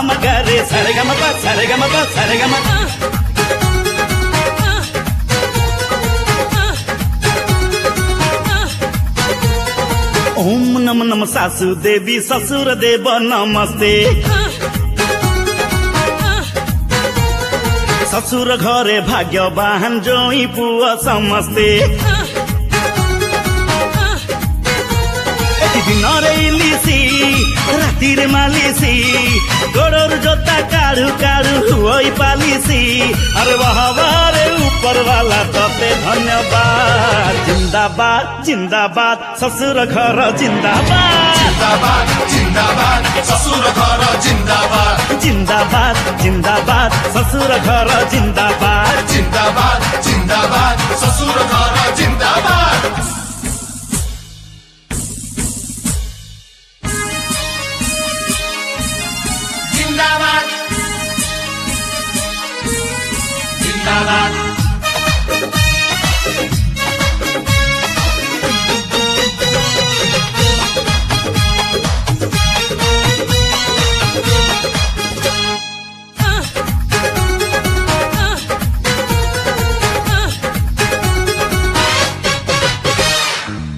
मगरे सरगमपा सरगमपा सरगमपा। ओम नम नम सासु देवी ससुर देव नमस्ते। ससुर घरे भाग्यवान जोई पुआ समस्ते। दिन इलिसी राति मालिसी गोड़र जोता काढ़ू काढ़ू हुई पालिसी। अरे वाह रे ऊपर वाला तते धन्यवाद। जिंदाबाद जिंदाबाद ससुर घर जिंदाबाद। जिंदाबाद जिंदाबाद ससुर घर जिंदाबाद। जिंदाबाद जिंदाबाद ससुर घर जिंदाबाद। जिंदाबाद जिंदाबाद ससुर घर जिंदाबाद। जिंदाबाद जिंदाबाद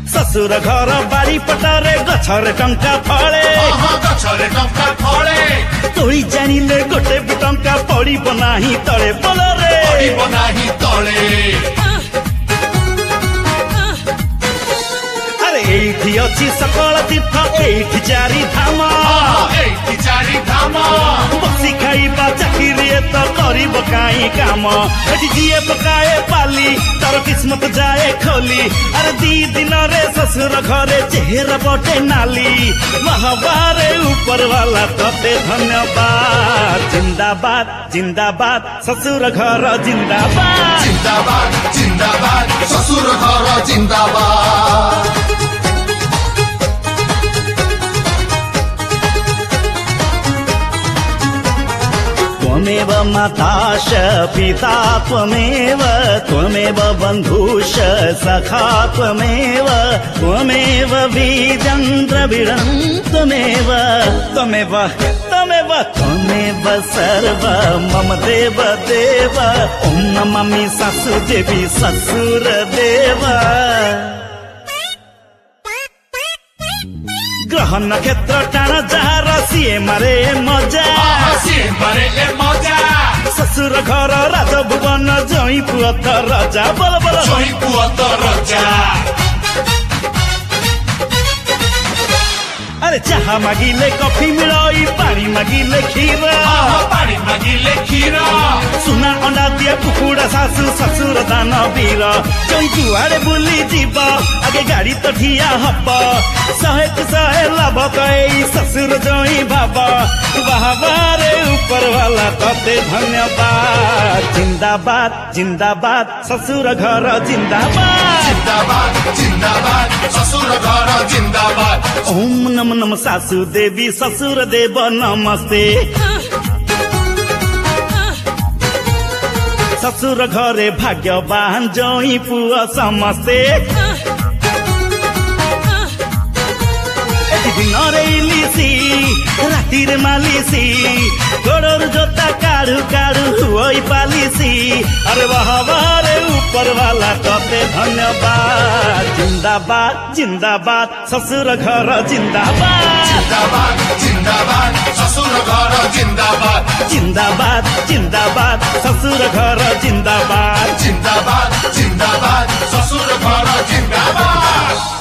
ससुर घर बाड़ी पटारे गछरे टंका फले। गछरे टंका फले तोड़ी जानिले गोटे भी टंका पड़िब नाही तले बोलरे। पड़िब नाही तले। अरे एठी अछि सकल तीर्थ एठी चारि धाम। एठी चारि धाम बसी खाइबा चाकिरी तो करिब काई काम। एठी जिए पकाए पाली तार किस्मत जाए खोली। अरे दी दिन रे ससुर घरे चेहरा बटे नाली। महाबारे ऊपर वाला तते धन्यवाद। जिंदाबाद जिंदाबाद ससुर घर जिंदाबाद। जिंदाबाद जिंदाबाद ससुर घर जिंदाबाद। त्वमेव माताश पिता त्वमेव त्वमेव बन्धुश सखा त्वमेव त्वमेव बीजं द्रविडं त्वमेव त्वमेव त्वमेव त्वमेव सर्व मम देव देव। ॐ नमामि सासु देवी ससुर देव। ग्रह नक्षत्र टाण जार सिए मारे मजा। सिए मारे मजा ससुर घर राज भुवन जोई पुआ त राजा। बोल बोल जोई पुआ त राजा। अरे चाह मागिले कॉफी मिलाई पानी मागिले खीर। पानी मागिले खीर सुना अंडा दिया कुकुड़ा सासु ससुर दान वीर। जोई जुआड़े बुली जीव आगे गाड़ी तो ठिया हब। सहे तु सहे लाभ कई ससुर जोई भाव। बाहबारे ऊपर वाला तते धन्यवाद। जिंदाबाद जिंदाबाद ससुर घर जिंदाबाद। जिंदाबाद जिंदाबाद ससुर घर जिंदाबाद। ओम नम नम सासु देवी ससुर देव नमस्ते। ससुर घरे भाग्यवान जोई पुआ समस्ते। दिन इलिसी राति मालिसी गोड़र जोता काढ़ू काढ़ू हुई पालिसी। अरे वाह रे ऊपर वाला तते धन्यवाद। जिंदाबाद जिंदाबाद ससुर घर जिंदाबाद। जिंदाबाद जिंदाबाद ससुर घर जिंदाबाद। जिंदाबाद जिंदाबाद ससुर घर जिंदाबाद। जिंदाबाद जिंदाबाद ससुर घर जिंदाबाद।